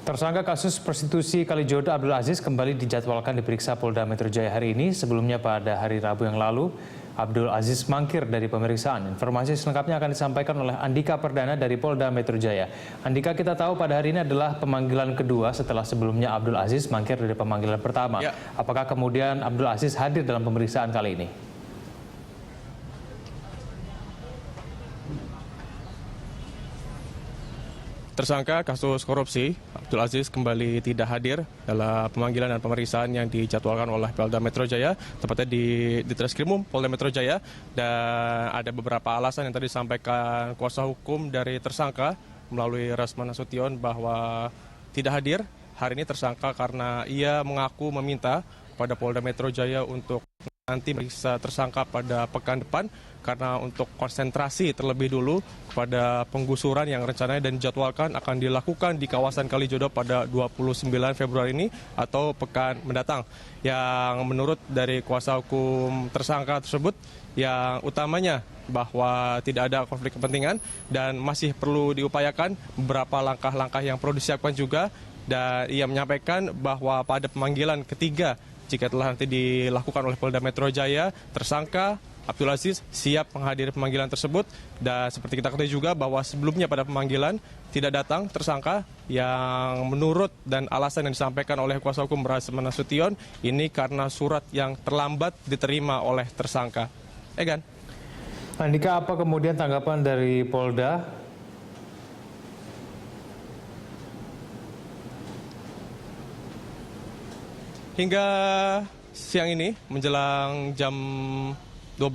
Tersangka kasus prostitusi Kalijodo Abdul Aziz kembali dijadwalkan diperiksa Polda Metro Jaya hari ini. Sebelumnya pada hari Rabu yang lalu, Abdul Aziz mangkir dari pemeriksaan. Informasi selengkapnya akan disampaikan oleh Andika Perdana dari Polda Metro Jaya. Andika, kita tahu pada hari ini adalah pemanggilan kedua setelah sebelumnya Abdul Aziz mangkir dari pemanggilan pertama. Apakah kemudian Abdul Aziz hadir dalam pemeriksaan kali ini? Tersangka kasus korupsi, Abdul Aziz kembali tidak hadir dalam pemanggilan dan pemeriksaan yang dijadwalkan oleh Polda Metro Jaya, tepatnya di Ditreskrimum Polda Metro Jaya. Dan ada beberapa alasan yang tadi disampaikan kuasa hukum dari tersangka melalui Rasman Nasution bahwa tidak hadir hari ini tersangka karena ia mengaku meminta pada Polda Metro Jaya untuk nanti meriksa tersangka pada pekan depan karena untuk konsentrasi terlebih dulu pada penggusuran yang rencananya dan dijadwalkan akan dilakukan di kawasan Kalijodo pada 29 Februari ini atau pekan mendatang. Yang menurut dari kuasa hukum tersangka tersebut yang utamanya bahwa tidak ada konflik kepentingan dan masih perlu diupayakan beberapa langkah-langkah yang perlu disiapkan juga, dan ia menyampaikan bahwa pada pemanggilan ketiga jika telah nanti dilakukan oleh Polda Metro Jaya, tersangka Abdul Aziz siap menghadiri pemanggilan tersebut. Dan seperti kita ketahui juga bahwa sebelumnya pada pemanggilan tidak datang tersangka yang menurut dan alasan yang disampaikan oleh kuasa hukum Rasman Nasution ini karena surat yang terlambat diterima oleh tersangka. Egan. Andika, apa kemudian tanggapan dari Polda? Hingga siang ini menjelang jam 12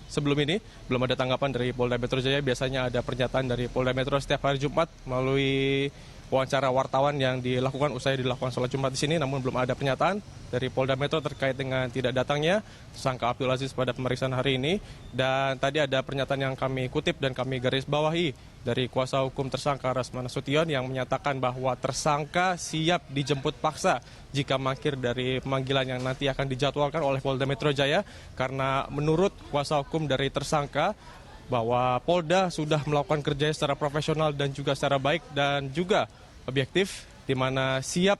sebelum ini belum ada tanggapan dari Polda Metro Jaya. Biasanya ada pernyataan dari Polda Metro setiap hari Jumat melalui wawancara wartawan yang dilakukan usai dilakukan sholat Jumat di sini, namun belum ada pernyataan dari Polda Metro terkait dengan tidak datangnya tersangka Abdul Aziz pada pemeriksaan hari ini. Dan tadi ada pernyataan yang kami kutip dan kami garis bawahi dari kuasa hukum tersangka Rasman Nasution yang menyatakan bahwa tersangka siap dijemput paksa jika mangkir dari pemanggilan yang nanti akan dijadwalkan oleh Polda Metro Jaya, karena menurut kuasa hukum dari tersangka bahwa Polda sudah melakukan kerjanya secara profesional dan juga secara baik dan juga objektif, di mana siap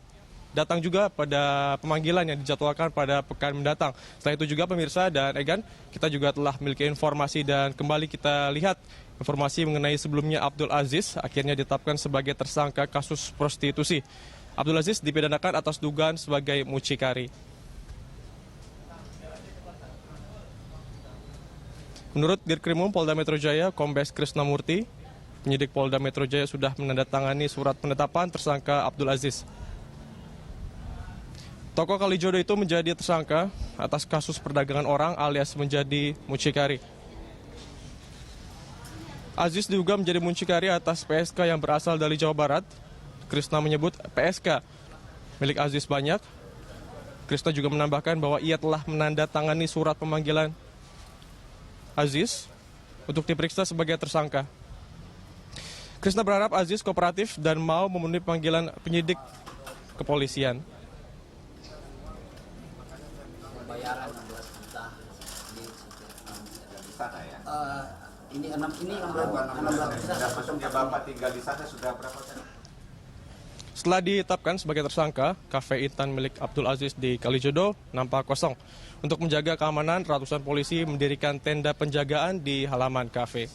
datang juga pada pemanggilan yang dijadwalkan pada pekan mendatang. Selain itu juga pemirsa dan Egan, kita juga telah memiliki informasi dan kembali kita lihat informasi mengenai sebelumnya Abdul Aziz akhirnya ditetapkan sebagai tersangka kasus prostitusi. Abdul Aziz dipidanakan atas dugaan sebagai mucikari. Menurut Dirkrimum Polda Metro Jaya, Kombes Krisnamurti, penyidik Polda Metro Jaya sudah menandatangani surat penetapan tersangka Abdul Aziz. Tokoh Kalijodo itu menjadi tersangka atas kasus perdagangan orang alias menjadi mucikari. Aziz diduga menjadi mucikari atas PSK yang berasal dari Jawa Barat. Krisna menyebut PSK milik Aziz banyak. Krisna juga menambahkan bahwa ia telah menandatangani surat pemanggilan Aziz untuk diperiksa sebagai tersangka. Krisna berharap Aziz kooperatif dan mau memenuhi panggilan penyidik kepolisian. Pembayaran 16 juta di sana ya. Ini 16 juta. Masuk ya Bapak tinggal di sana sudah berapa tahun? Setelah ditetapkan sebagai tersangka, kafe Intan milik Abdul Aziz di Kalijodo nampak kosong. Untuk menjaga keamanan, ratusan polisi mendirikan tenda penjagaan di halaman kafe.